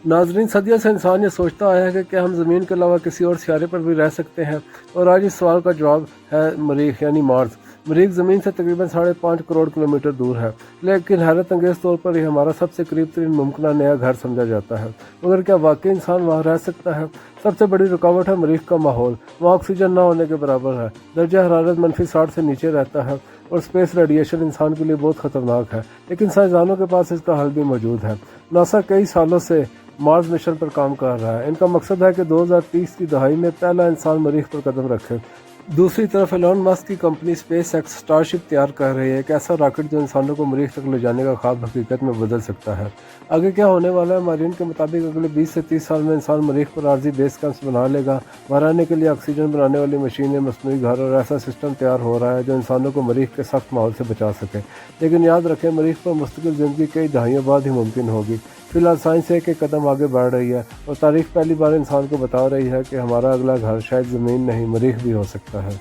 नाजरीन, सदियों से इंसान ये सोचता आया है कि क्या हम ज़मीन के अलावा किसी और सियारे पर भी रह सकते हैं, और आज इस सवाल का जवाब है मरीख यानी मार्स। मरीख ज़मीन से तकरीबन 5.5 करोड़ किलोमीटर दूर है, लेकिन हैरत अंगेज़ तौर पर यह हमारा सबसे करीब तरीन मुमकिन नया घर समझा जाता है। मगर क्या वाकई इंसान वहाँ रह सकता है? सबसे बड़ी रुकावट है मरीख का माहौल। वहाँ ऑक्सीजन न होने के बराबर है, दर्जा हरारत -60 से नीचे रहता है, और स्पेस रेडिएशन इंसान के लिए बहुत ख़तरनाक है। लेकिन साइंसदानों के पास इसका हल भी मौजूद है। नासा कई सालों से मार्स मिशन पर काम कर रहा है। इनका मकसद है कि 2030 की दहाई में पहला इंसान मरीख पर कदम रखे। दूसरी तरफ एलोन मस्क की कंपनी स्पेस एक्स स्टारशिप तैयार कर रही है, एक ऐसा रॉकेट जो इंसानों को मरीख तक ले जाने का ख्वाब हकीकत में बदल सकता है। आगे क्या होने वाला है? माहिरीन के मुताबिक अगले 20 से 30 साल में इंसान मरीख पर आर्जी बेस कैंप्स बना लेगा। वहाँ रहने के लिए ऑक्सीजन बनाने वाली मशीनें, मसनूई घर और ऐसा सिस्टम तैयार हो रहा है जो इंसानों को मरीख के सख्त माहौल से बचा सके। लेकिन याद रखें, मरीख पर मुस्तकिल ज़िंदगी कई दहाइयों बाद ही मुमकिन होगी। फिलहाल साइंस एक एक कदम आगे बढ़ रही है, और तारीख पहली बार इंसान को बता रही है कि हमारा अगला घर शायद ज़मीन नहीं, मरीख भी हो सकता है।